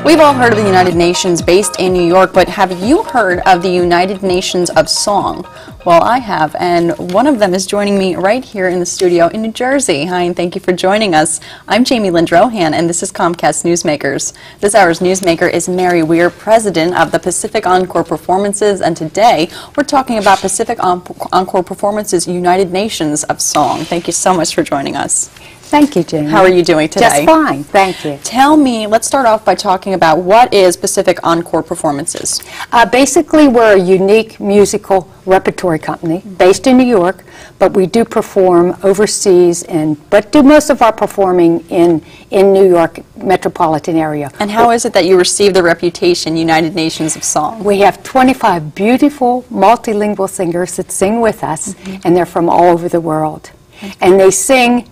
We've all heard of the United Nations based in New York, but have you heard of the United Nations of Song? Well, I have, and one of them is joining me right here in the studio in New Jersey. Hi, and thank you for joining us. I'm Jamie Lynn Drohan, and this is Comcast Newsmakers. This hour's newsmaker is Mary Weir, president of the Pacific Encore Performances, and today we're talking about Pacific Encore Performances United Nations of Song. Thank you so much for joining us. Thank you, Jamie. How are you doing today? Just fine, thank you. Tell me, let's start off by talking about what is Pacific Encore Performances? Basically, we're a unique musical repertory company based in New York, but we do perform overseas but do most of our performing in New York metropolitan area. And how is it that you receive the reputation United Nations of Song? We have 25 beautiful multilingual singers that sing with us, and they're from all over the world. And they sing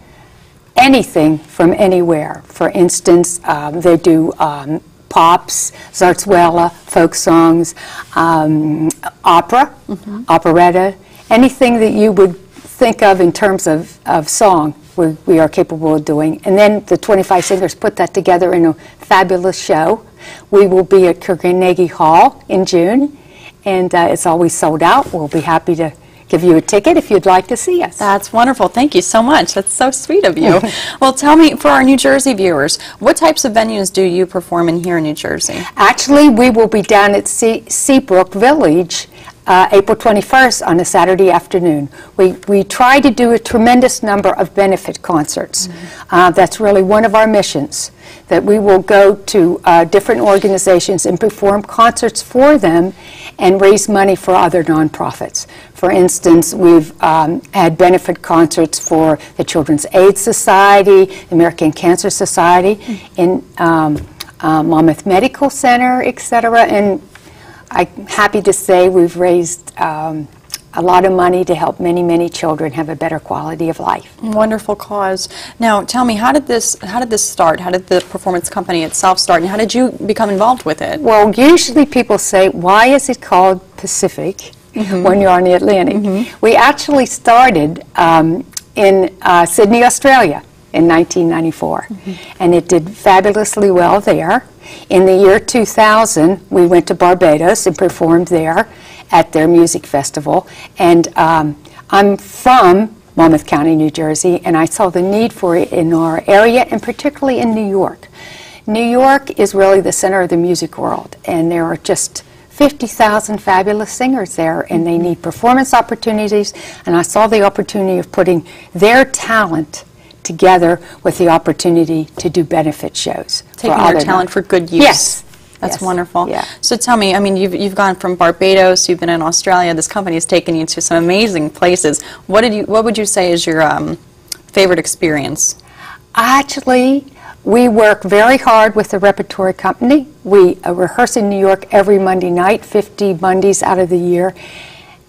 anything from anywhere. For instance, they do pops, zarzuela, folk songs, opera, operetta, anything that you would think of in terms of song, we are capable of doing. And then the 25 singers put that together in a fabulous show. We will be at Carnegie Hall in June, and it's always sold out. We'll be happy to give you a ticket if you'd like to see us. That's wonderful. Thank you so much. That's so sweet of you. Well, tell me, for our New Jersey viewers, what types of venues do you perform in here in New Jersey? Actually, we will be down at Seabrook Village April 21st on a Saturday afternoon. We try to do a tremendous number of benefit concerts. That's really one of our missions, that we will go to different organizations and perform concerts for them and raise money for other nonprofits. For instance, we've had benefit concerts for the Children's Aid Society, the American Cancer Society, in Monmouth Medical Center, etc. And I'm happy to say we've raised a lot of money to help many, many children have a better quality of life. Wonderful cause. Now, tell me, how did this start? How did the performance company itself start, and how did you become involved with it? Well, usually people say, why is it called Pacific when you're on the Atlantic? We actually started in Sydney, Australia in 1994, and it did fabulously well there. In the year 2000, we went to Barbados and performed there at their music festival. And I'm from Monmouth County, New Jersey, and I saw the need for it in our area, and particularly in New York. New York is really the center of the music world, and there are just 50,000 fabulous singers there, and they need performance opportunities, and I saw the opportunity of putting their talent together with the opportunity to do benefit shows. Taking their talent for good use. Yes. That's wonderful. Yeah. So tell me, I mean, you've gone from Barbados, you've been in Australia, this company has taken you to some amazing places. What would you say is your favorite experience? Actually, we work very hard with the repertory company. We rehearse in New York every Monday night, 50 Mondays out of the year.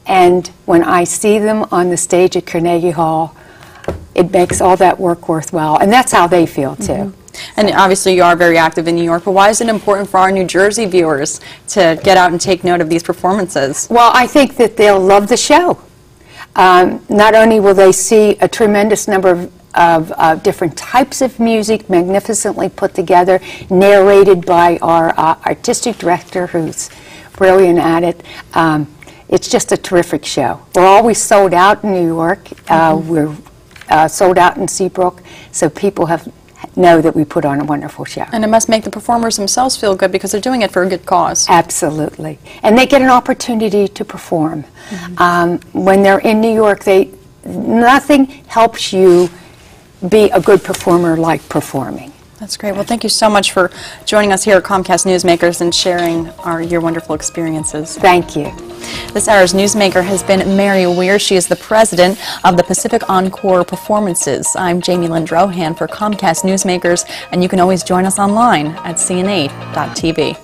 And when I see them on the stage at Carnegie Hall, it makes all that work worthwhile, and that's how they feel too. And obviously you are very active in New York, but why is it important for our New Jersey viewers to get out and take note of these performances? Well, I think that they'll love the show. Not only will they see a tremendous number of different types of music magnificently put together, narrated by our artistic director, who's brilliant at it. It's just a terrific show. We're always sold out in New York. We're sold out in Seabrook, so people know that we put on a wonderful show. And it must make the performers themselves feel good because they're doing it for a good cause. Absolutely. And they get an opportunity to perform. When they're in New York, nothing helps you be a good performer like performing. That's great. Well, thank you so much for joining us here at Comcast Newsmakers and sharing your wonderful experiences. Thank you. This hour's newsmaker has been Mary Weir. She is the president of the Pacific Encore Performances. I'm Jamie Lynn Drohan for Comcast Newsmakers, and you can always join us online at cn8.tv.